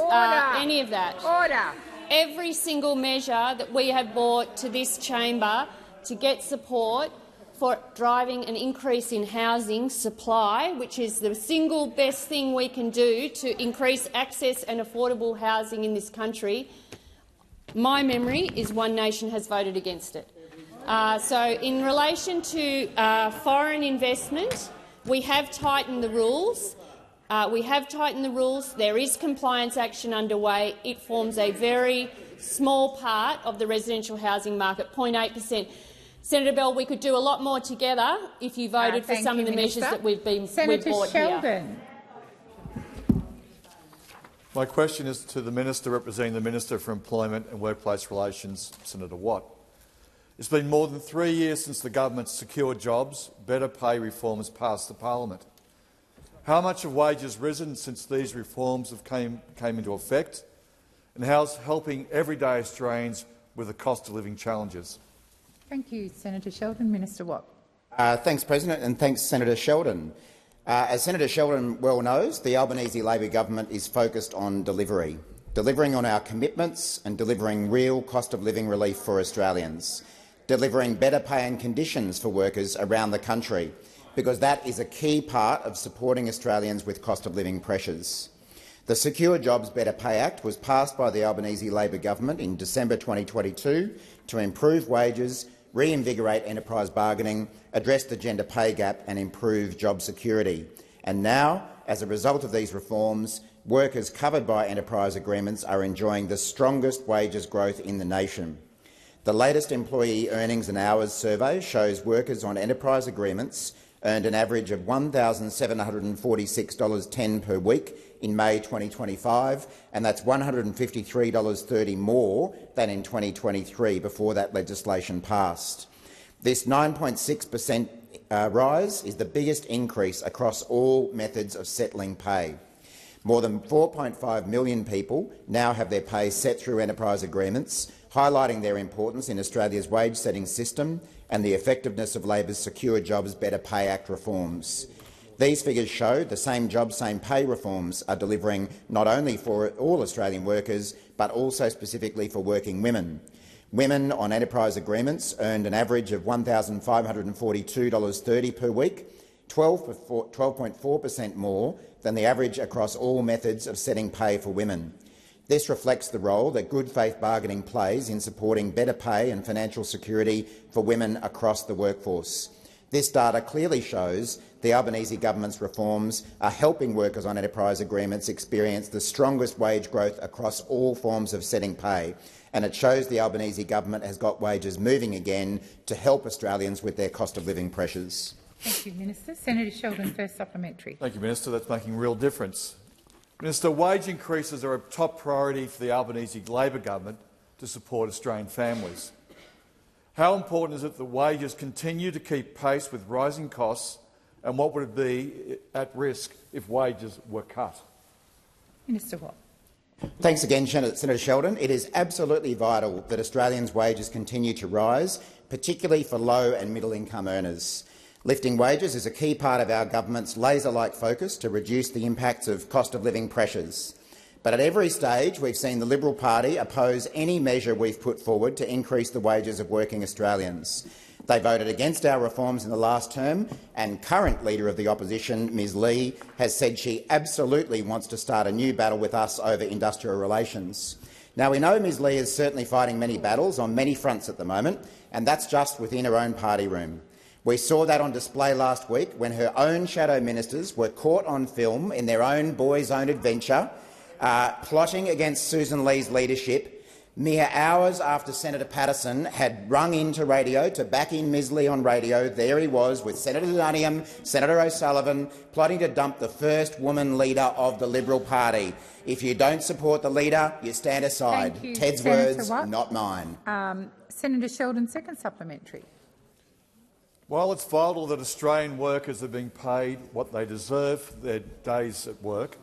any of that. Order. Every single measure that we have brought to this chamber to get support for driving an increase in housing supply, which is the single best thing we can do to increase access and affordable housing in this country, my memory is One Nation has voted against it. So in relation to foreign investment, we have tightened the rules. There is compliance action underway. It forms a very small part of the residential housing market, 0.8%. Senator Bell, we could do a lot more together if you voted for some of the measures that we've brought Sheldon. here. My question is to the Minister representing the Minister for Employment and Workplace Relations, Senator Watt. It's been more than 3 years since the government's Secure Jobs, Better Pay reforms passed the parliament. How much have wages risen since these reforms have came into effect, and how's helping everyday Australians with the cost of living challenges? Thank you, Senator Sheldon. Minister Watt. Thanks, President, and thanks, Senator Sheldon. As Senator Sheldon well knows, the Albanese Labor government is focused on delivering on our commitments and delivering real cost of living relief for Australians, delivering better pay and conditions for workers around the country, because that is a key part of supporting Australians with cost of living pressures. The Secure Jobs Better Pay Act was passed by the Albanese Labor government in December 2022 to improve wages, reinvigorate enterprise bargaining, address the gender pay gap and improve job security. And now, as a result of these reforms, workers covered by enterprise agreements are enjoying the strongest wages growth in the nation. The latest Employee Earnings and Hours survey shows workers on enterprise agreements earned an average of $1,746.10 per week in May 2025, and that's $153.30 more than in 2023 before that legislation passed. This 9.6% rise is the biggest increase across all methods of settling pay. More than 4.5 million people now have their pay set through enterprise agreements, highlighting their importance in Australia's wage-setting system and the effectiveness of Labor's Secure Jobs Better Pay Act reforms. These figures show the Same Job, Same Pay reforms are delivering not only for all Australian workers but also specifically for working women. Women on enterprise agreements earned an average of $1,542.30 per week, 12.4% more than the average across all methods of setting pay for women. This reflects the role that good faith bargaining plays in supporting better pay and financial security for women across the workforce. This data clearly shows the Albanese government's reforms are helping workers on enterprise agreements experience the strongest wage growth across all forms of setting pay, and it shows the Albanese government has got wages moving again to help Australians with their cost of living pressures. Thank you, Minister. Senator Sheldon, first supplementary. Thank you, Minister. That's making real difference. Minister, wage increases are a top priority for the Albanese Labor government to support Australian families. How important is it that wages continue to keep pace with rising costs, and what would it be at risk if wages were cut? Minister Watt. Thanks again, Senator Sheldon. It is absolutely vital that Australians' wages continue to rise, particularly for low and middle-income earners. Lifting wages is a key part of our government's laser-like focus to reduce the impacts of cost of living pressures. But at every stage, we've seen the Liberal Party oppose any measure we've put forward to increase the wages of working Australians. They voted against our reforms in the last term, and current Leader of the Opposition, Ms Lee, has said she absolutely wants to start a new battle with us over industrial relations. Now, we know Ms Lee is certainly fighting many battles on many fronts at the moment, and that's just within her own party room. We saw that on display last week when her own shadow ministers were caught on film in their own boys' own adventure, plotting against Susan Lee's leadership, mere hours after Senator Patterson had rung into radio to back in Ms Lee on radio. There he was with Senator Duniam, Senator O'Sullivan, plotting to dump the first woman leader of the Liberal Party. If you don't support the leader, you stand aside. Thank you, Ted's Senator words, Watt. not mine. Senator Sheldon, second supplementary. While it's vital that Australian workers are being paid what they deserve for their days at work,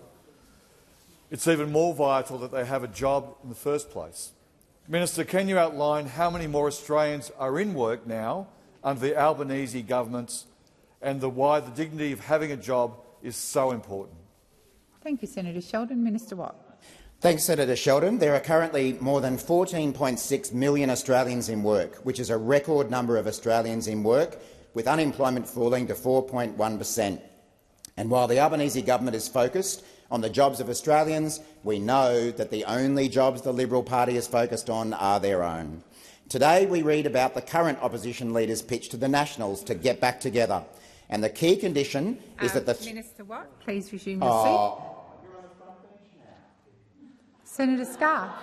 it's even more vital that they have a job in the first place. Minister, can you outline how many more Australians are in work now under the Albanese government's and why the dignity of having a job is so important. Thank you, Senator Sheldon. Minister Watt. Thanks, Senator Sheldon. There are currently more than 14.6 million Australians in work, which is a record number of Australians in work, with unemployment falling to 4.1%. And while the Albanese government is focused on the jobs of Australians, we know that the only jobs the Liberal Party is focused on are their own. Today we read about the current opposition leader's pitch to the Nationals to get back together. And the key condition is that the— Minister Watt, please resume your seat. Senator Scarr.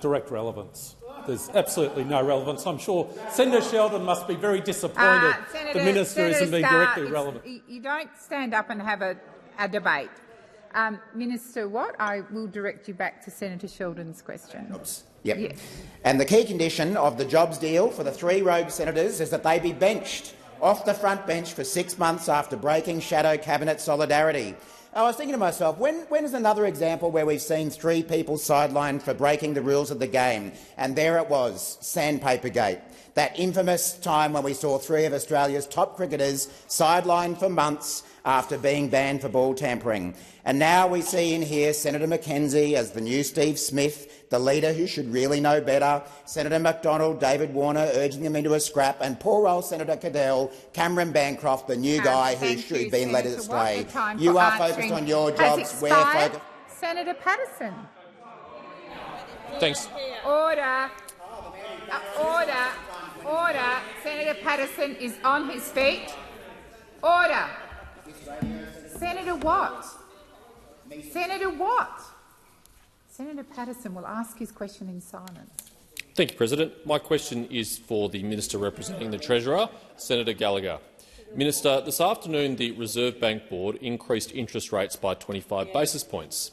Direct relevance. There's absolutely no relevance. I'm sure Senator Sheldon must be very disappointed the minister isn't being directly relevant. You don't stand up and have a debate. Minister Watt, I will direct you back to Senator Sheldon's question. Oops. Yep. Yeah. And the key condition of the jobs deal for the three rogue senators is that they be benched off the front bench for 6 months after breaking shadow cabinet solidarity. I was thinking to myself, when is another example where we've seen 3 people sidelined for breaking the rules of the game? And there it was, Sandpapergate, that infamous time when we saw 3 of Australia's top cricketers sidelined for months after being banned for ball tampering. And now we see in here Senator McKenzie as the new Steve Smith, the leader who should really know better, Senator McDonald, David Warner urging them into a scrap, and poor old Senator Cadell, Cameron Bancroft, the new guy who's been led astray. You are focused on your jobs. We're focused. Senator Patterson. Thanks. Order. Order. Order. Senator Patterson is on his feet. Order. Senator Watt. Senator Watt. Senator Patterson will ask his question in silence. Thank you, President. My question is for the Minister representing the Treasurer, Senator Gallagher. Minister, this afternoon the Reserve Bank Board increased interest rates by 25 basis points.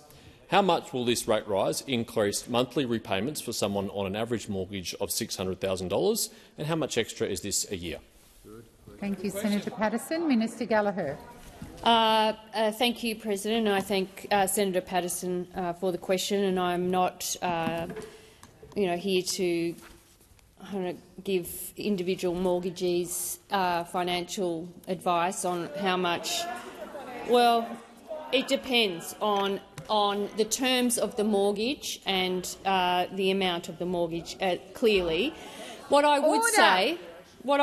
How much will this rate rise increase monthly repayments for someone on an average mortgage of $600,000, and how much extra is this a year? Thank you, Senator Patterson. Minister Gallagher. Thank you, President. I thank Senator Patterson for the question, and I'm not here to give individual mortgagees financial advice on how much. Well, it depends on the terms of the mortgage and the amount of the mortgage. Clearly, what I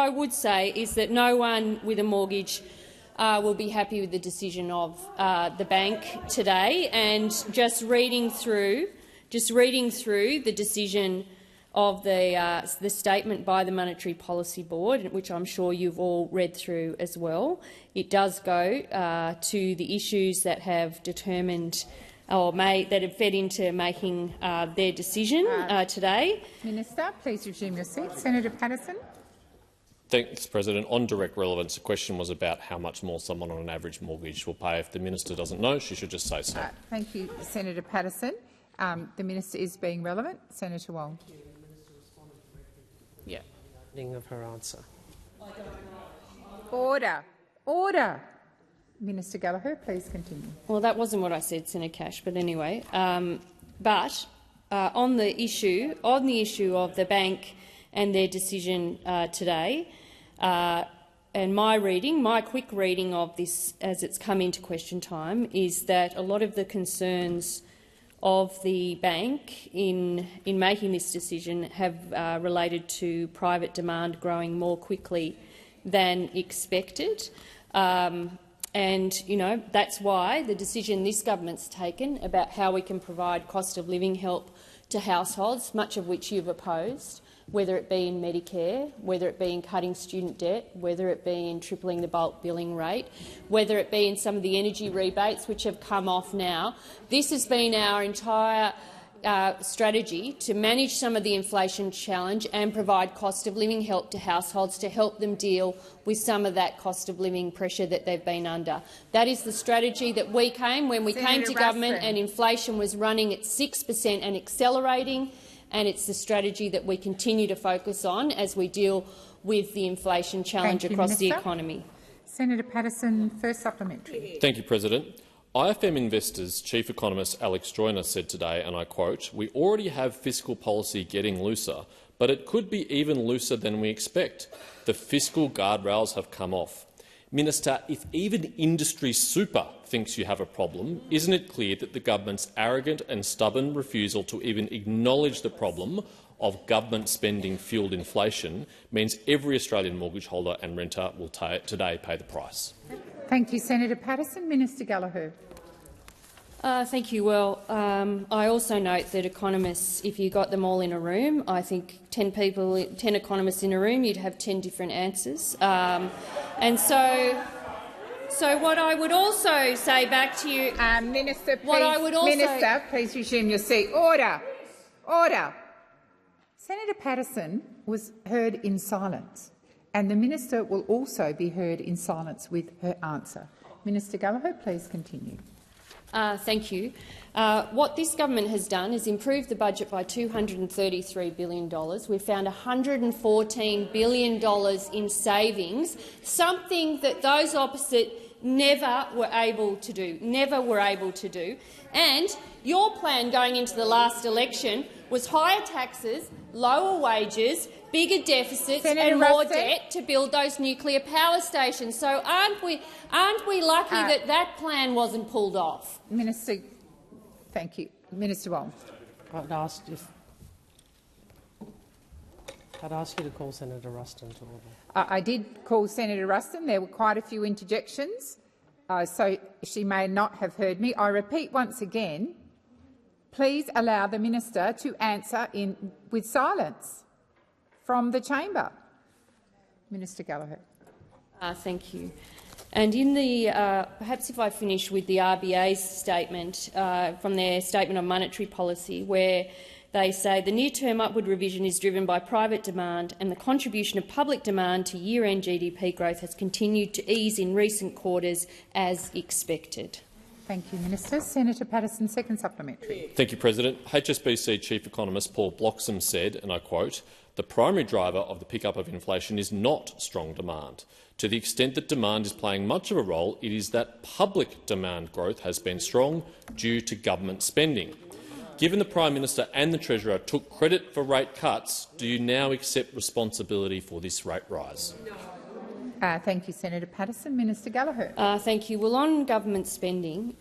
would say is that no one with a mortgage will be happy with the decision of the bank today. And just reading through the decision of the statement by the Monetary Policy Board, which I'm sure you've all read through as well, it does go to the issues that have determined or that have fed into making their decision today. Minister, please resume your seat. Senator Patterson. Thanks, President. On direct relevance, the question was about how much more someone on an average mortgage will pay. If the minister doesn't know, she should just say so. Thank you, Senator Patterson. The minister is being relevant. Senator Wong. Yeah. Of her answer. Order. Order. Minister Gallagher, please continue. Well, that wasn't what I said, Senator Cash, but anyway. On the issue of the bank and their decision today, and my quick reading of this as it's come into question time is that a lot of the concerns of the bank in making this decision have related to private demand growing more quickly than expected. And that's why the decision this government's taken about how we can provide cost of living help to households, much of which you've opposed, whether it be in Medicare, whether it be in cutting student debt, whether it be in tripling the bulk billing rate, whether it be in some of the energy rebates which have come off now. This has been our entire strategy to manage some of the inflation challenge and provide cost of living help to households to help them deal with some of that cost of living pressure that they've been under. That is the strategy that we came to government and inflation was running at 6% and accelerating, and it's the strategy that we continue to focus on as we deal with the inflation challenge across the economy. Senator Patterson, first supplementary. Thank you, President. IFM Investors Chief Economist Alex Joyner said today, and I quote, "We already have fiscal policy getting looser, but it could be even looser than we expect. The fiscal guardrails have come off." Minister, if even industry super thinks you have a problem, isn't it clear that the government's arrogant and stubborn refusal to even acknowledge the problem of government spending fuelled inflation means every Australian mortgage holder and renter will today pay the price? Thank you, Senator Patterson. Minister Gallagher. Thank you. Well, I also note that economists, if you got them all in a room, I think 10 economists in a room, you'd have 10 different answers. And so what I would also say back to you, Minister, please resume your seat. Order. Order. Senator Patterson was heard in silence, and the minister will also be heard in silence with her answer. Minister Gallagher, please continue. Thank you. What this government has done is improved the budget by $233 billion. We've found $114 billion in savings, something that those opposite never were able to do. And your plan going into the last election was higher taxes, lower wages, bigger deficits and more debt to build those nuclear power stations. So aren't we lucky that that plan wasn't pulled off? Minister, thank you. Minister Wong. I'd ask you to call Senator Ruston to order. I did call Senator Ruston. There were quite a few interjections, so she may not have heard me. I repeat once again, please allow the minister to answer with silence from the chamber. Minister Gallagher. Thank you. And in the perhaps if I finish with the RBA's statement from their statement on monetary policy, where they say the near-term upward revision is driven by private demand and the contribution of public demand to year-end GDP growth has continued to ease in recent quarters as expected. Thank you, Minister. Senator Patterson, second supplementary. Thank you, President. HSBC Chief Economist Paul Bloxham said, and I quote, "The primary driver of the pickup of inflation is not strong demand. To the extent that demand is playing much of a role, it is that public demand growth has been strong due to government spending. Given the Prime Minister and the Treasurer took credit for rate cuts, do you now accept responsibility for this rate rise?" Thank you, Senator Patterson. Minister Gallagher. Thank you. Well, on government spending,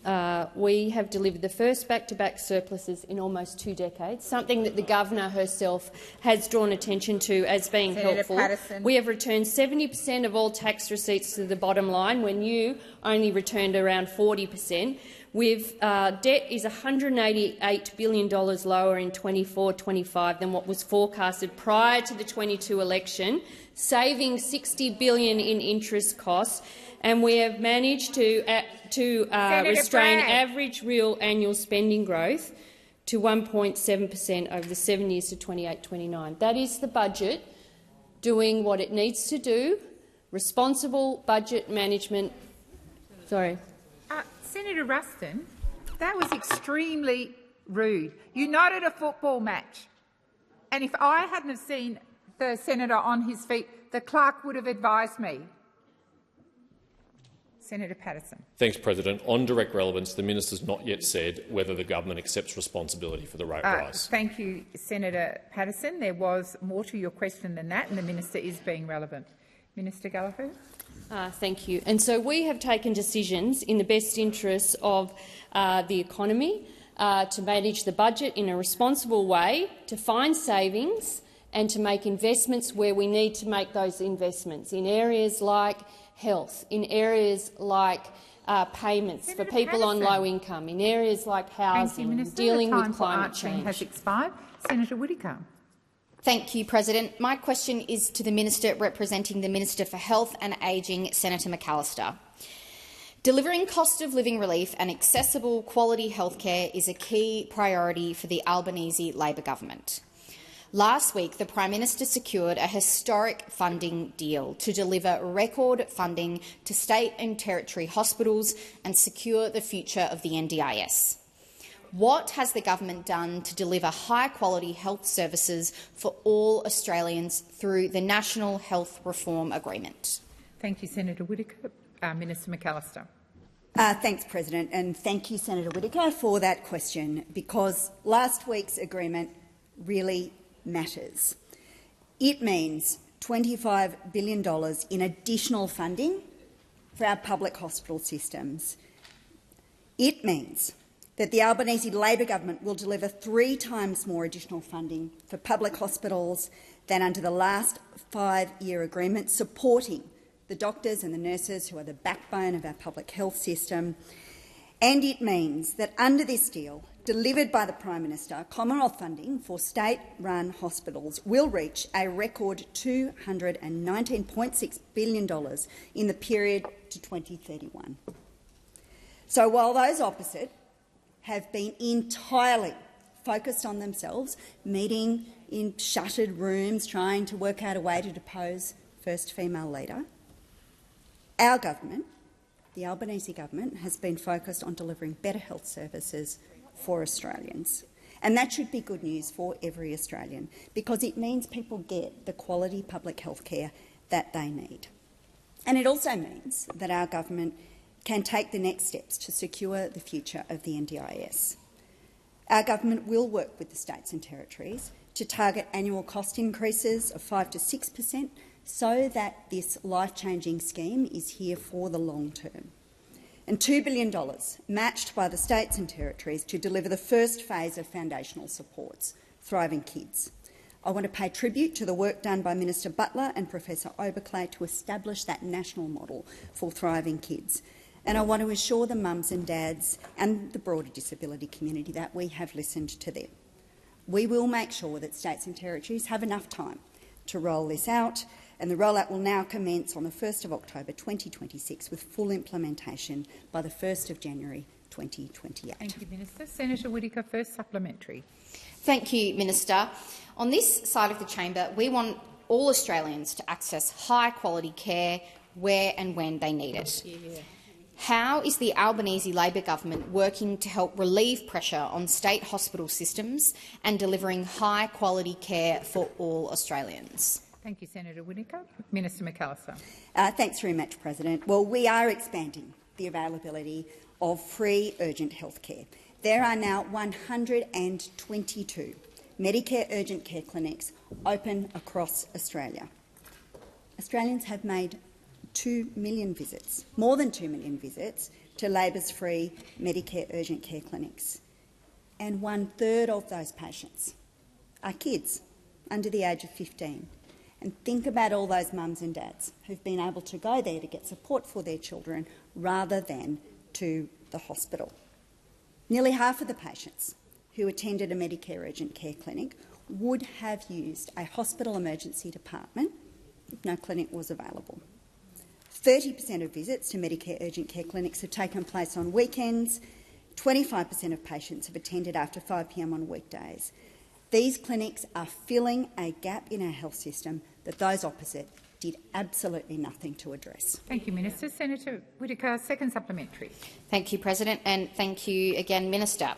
we have delivered the first back-to-back surpluses in almost 2 decades, something that the Governor herself has drawn attention to as being helpful. Patterson. We have returned 70% of all tax receipts to the bottom line, when you only returned around 40%. Debt is $188 billion lower in 24-25 than what was forecasted prior to the 22 election, saving $60 billion in interest costs, and we have managed to restrain average real annual spending growth to 1.7% over the 7 years to 28-29. That is the budget doing what it needs to do, responsible budget management. Sorry. Senator Ruston, that was extremely rude. You noted a football match, and if I hadn't have seen the senator on his feet, the clerk would have advised me. Senator Patterson. Thanks, President. On direct relevance, the minister's not yet said whether the government accepts responsibility for the rate rise. Thank you, Senator Patterson. There was more to your question than that, and the minister is being relevant. Minister Gallagher. Thank you. And so we have taken decisions in the best interests of the economy to manage the budget in a responsible way, to find savings and to make investments where we need to make those investments, in areas like health, in areas like payments for people on low income, in areas like housing, dealing with climate change. Has expired. Senator Whittaker. Thank you, President. My question is to the Minister representing the Minister for Health and Ageing, Senator McAllister. Delivering cost-of-living relief and accessible quality healthcare is a key priority for the Albanese Labor government. Last week, the Prime Minister secured a historic funding deal to deliver record funding to state and territory hospitals and secure the future of the NDIS. What has the government done to deliver high-quality health services for all Australians through the National Health Reform Agreement? Thank you, Senator Whittaker. Minister McAllister. Thanks, President, and thank you, Senator Whittaker, for that question, because last week's agreement really matters. It means $25 billion in additional funding for our public hospital systems. It means that the Albanese Labor government will deliver 3 times more additional funding for public hospitals than under the last 5-year agreement, supporting the doctors and the nurses who are the backbone of our public health system. And it means that under this deal, delivered by the Prime Minister, Commonwealth funding for state-run hospitals will reach a record $219.6 billion in the period to 2031. So while those opposite have been entirely focused on themselves, meeting in shuttered rooms, trying to work out a way to depose first female leader, our government, the Albanese government, has been focused on delivering better health services for Australians. And that should be good news for every Australian, because it means people get the quality public health care that they need. And it also means that our government can take the next steps to secure the future of the NDIS. Our government will work with the states and territories to target annual cost increases of 5 to 6%, so that this life-changing scheme is here for the long term. And $2 billion matched by the states and territories to deliver the first phase of foundational supports, Thriving Kids. I want to pay tribute to the work done by Minister Butler and Professor Oberclay to establish that national model for Thriving Kids. And I want to assure the mums and dads and the broader disability community that we have listened to them. We will make sure that states and territories have enough time to roll this out, and the rollout will now commence on the 1st of October 2026 with full implementation by the 1st of January 2028. Thank you, Minister. Senator Whittaker, first supplementary. Thank you, Minister. On this side of the chamber, we want all Australians to access high-quality care where and when they need it. How is the Albanese Labor government working to help relieve pressure on state hospital systems and delivering high-quality care for all Australians? Thank you, Senator Whittaker. Minister McAllister. Thanks very much, President. Well, we are expanding the availability of free urgent health care. There are now 122 Medicare urgent care clinics open across Australia. Australians have made 2 million visits, more than 2 million visits, to Labor's free Medicare urgent care clinics. And 1/3 of those patients are kids under the age of 15. And think about all those mums and dads who've been able to go there to get support for their children rather than to the hospital. Nearly half of the patients who attended a Medicare urgent care clinic would have used a hospital emergency department if no clinic was available. 30% of visits to Medicare urgent care clinics have taken place on weekends. 25% of patients have attended after 5 p.m. on weekdays. These clinics are filling a gap in our health system that those opposite did absolutely nothing to address. Thank you, Minister. Senator Whittaker, second supplementary. Thank you, President, and thank you again, Minister.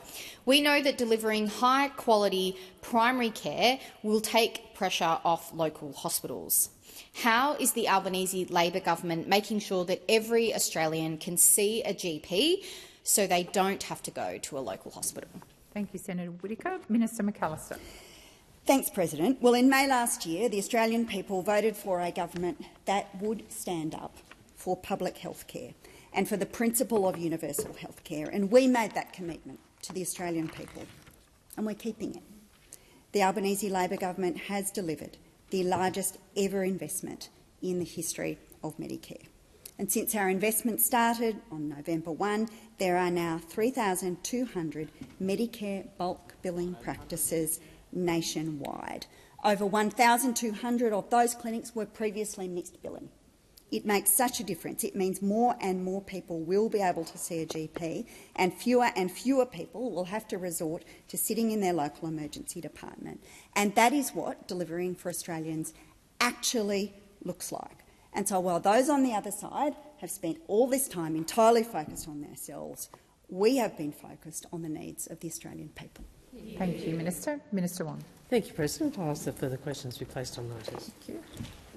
We know that delivering high-quality primary care will take pressure off local hospitals. How is the Albanese Labor government making sure that every Australian can see a GP so they don't have to go to a local hospital? Thank you, Senator Whittaker. Minister McAllister. Thanks, President. Well, in May last year, the Australian people voted for a government that would stand up for public health care and for the principle of universal health care, and we made that commitment to the Australian people, and we're keeping it. The Albanese Labor government has delivered the largest ever investment in the history of Medicare. And since our investment started on November 1, there are now 3,200 Medicare bulk billing practices nationwide. Over 1,200 of those clinics were previously mixed billing. It makes such a difference. It means more and more people will be able to see a GP, and fewer people will have to resort to sitting in their local emergency department. And that is what delivering for Australians actually looks like. And so while those on the other side have spent all this time entirely focused on themselves, we have been focused on the needs of the Australian people. Thank you, Minister. Minister Wong. Thank you, President. I'll ask that further questions be placed on notice. Thank you.